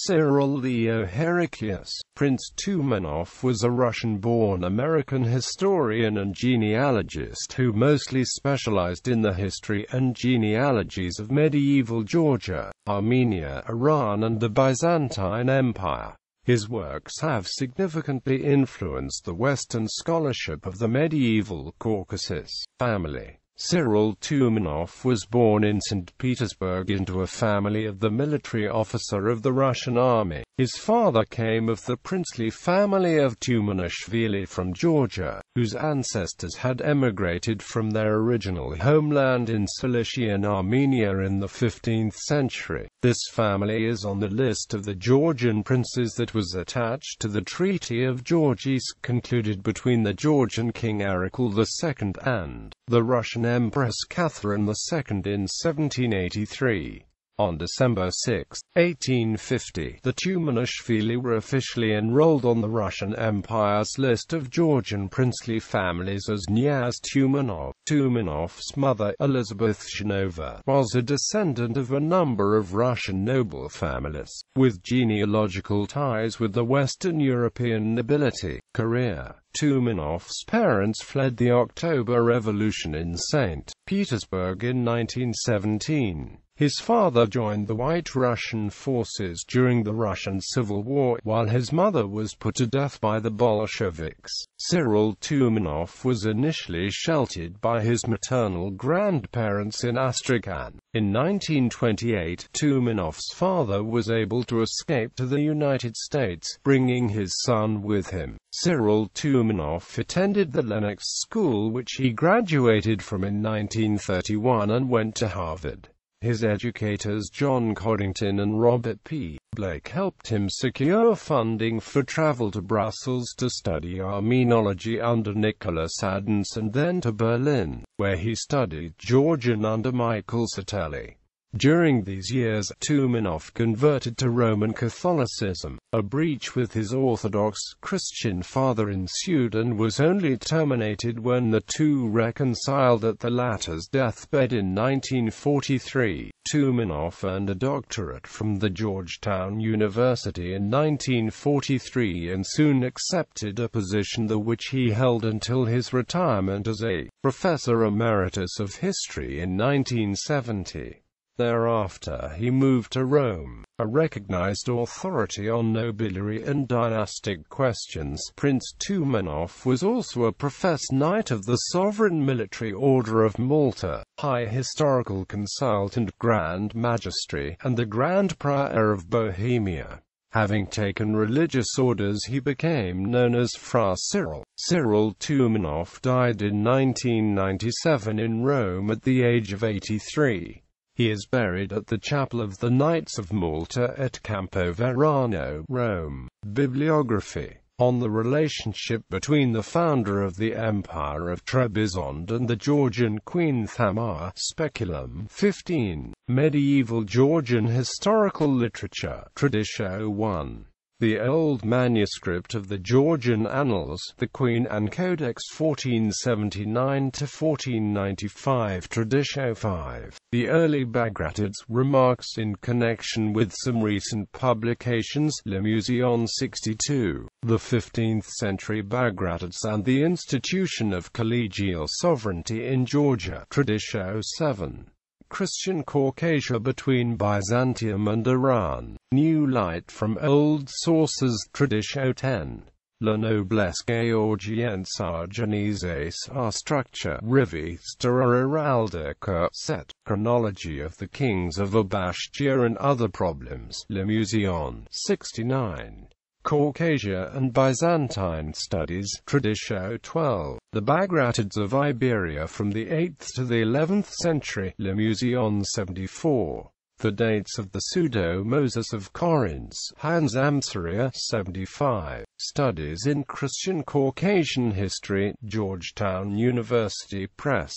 Cyril Leo Heraclius, Prince Toumanoff was a Russian-born American historian and genealogist who mostly specialized in the history and genealogies of medieval Georgia, Armenia, Iran and the Byzantine Empire. His works have significantly influenced the Western scholarship of the medieval Caucasus family. Cyril Toumanoff was born in St. Petersburg into a family of the military officer of the Russian army. His father came of the princely family of Toumanishvili from Georgia, whose ancestors had emigrated from their original homeland in Cilician Armenia in the 15th century. This family is on the list of the Georgian princes that was attached to the Treaty of Georgies concluded between the Georgian king Heraclius II and the Russian Empress Catherine II in 1783. On December 6, 1850, the Toumanishvili were officially enrolled on the Russian Empire's list of Georgian princely families as Knyaz Toumanoff. Toumanoff's mother, Elizabeth Shanova, was a descendant of a number of Russian noble families, with genealogical ties with the Western European nobility. Career: Toumanoff's parents fled the October Revolution in St. Petersburg in 1917. His father joined the White Russian forces during the Russian Civil War, while his mother was put to death by the Bolsheviks. Cyril Toumanoff was initially sheltered by his maternal grandparents in Astrakhan. In 1928, Toumanoff's father was able to escape to the United States, bringing his son with him. Cyril Toumanoff attended the Lenox School, which he graduated from in 1931, and went to Harvard. His educators John Coddington and Robert P. Blake helped him secure funding for travel to Brussels to study Armenology under Nicholas Adams and then to Berlin, where he studied Georgian under Michael Satelli. During these years, Toumanoff converted to Roman Catholicism. A breach with his Orthodox Christian father ensued and was only terminated when the two reconciled at the latter's deathbed in 1943. Toumanoff earned a doctorate from the Georgetown University in 1943 and soon accepted a position which he held until his retirement as a professor emeritus of history in 1970. Thereafter he moved to Rome, a recognized authority on nobiliary and dynastic questions. Prince Toumanoff was also a professed Knight of the Sovereign Military Order of Malta, High Historical Consultant, Grand Magistrate, and the Grand Prior of Bohemia. Having taken religious orders, he became known as Fra Cyril. Cyril Toumanoff died in 1997 in Rome at the age of 83. He is buried at the Chapel of the Knights of Malta at Campo Verano, Rome. Bibliography on the relationship between the founder of the Empire of Trebizond and the Georgian Queen Thamar. Speculum 15. Medieval Georgian Historical Literature. Traditio 1. The old manuscript of the Georgian Annals, the Queen Anne Codex 1479–1495. Traditio 5. The early Bagratids. Remarks in connection with some recent publications. Le Muséon 62. The 15th century Bagratids and the institution of collegial sovereignty in Georgia. Traditio 7. Christian Caucasia between Byzantium and Iran. New light from old sources. Traditio 10. La noblesse georgiense argeneses a structure revista heraldica set. Chronology of the kings of Abashtia and other problems. Le Muséon 69. Caucasia and Byzantine Studies. Traditio 12. The Bagratids of Iberia from the 8th to the 11th century. Le Muséon 74. The dates of the Pseudo-Moses of Corinth. Hans Amsaria 75. Studies in Christian Caucasian History. Georgetown University Press.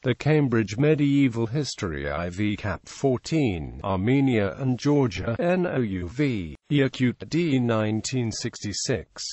The Cambridge Medieval History IV Cap 14. Armenia and Georgia. NOUV. Yakut D. 1966.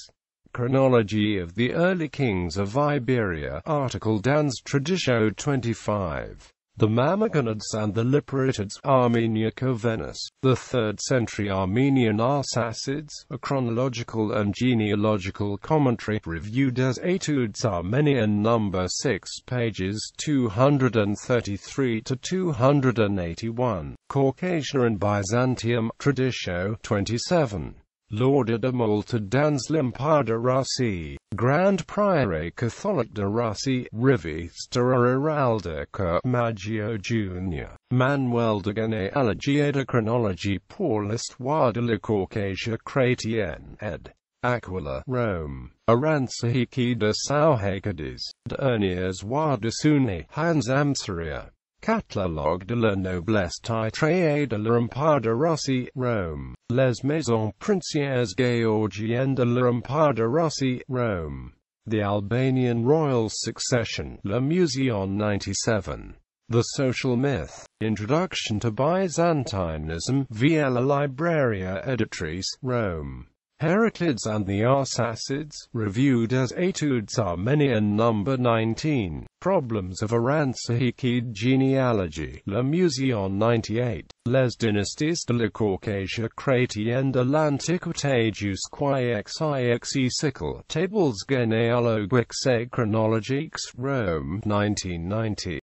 Chronology of the Early Kings of Iberia. Article Dans Traditio 25. the Mamergonids and the Liparitids, Armenia Covenus, the 3rd century Armenian Arsacids, a chronological and genealogical commentary, reviewed as Etudes Armenian number 6 pages 233 to 281, Caucasia and Byzantium, Traditio 27. Lord de Malta dans l'Empire de Russie, Grand Priore Catholique de Russie, Revista Heraldica, Maggio Jr. Manuel de genealogie et de chronologie pour l'histoire de la Caucasia chrétienne, ed. Aquila, Rome. Aransahiki de Sauhakadis, Derniers Rois de Sunni, Hans Amsaria. Catalogue de la noblesse titrée de l'Empire de Russie, Rome. Les maisons princières Georgiennes de l'Empire de Russie, Rome. The Albanian Royal Succession, Le Muséon 97. The Social Myth. Introduction to Byzantinism, via la Libreria Editrice, Rome. Heraclius and the Arsacids, reviewed as Etudes Armenian number 19. Problems of Aransahikid genealogy, Le Muséon 98. Les dynasties de la Caucasia chrétienne de l'Antiquité jusqu'à XIXe siècle. Tables généalogiques et chronologiques, Rome, 1990.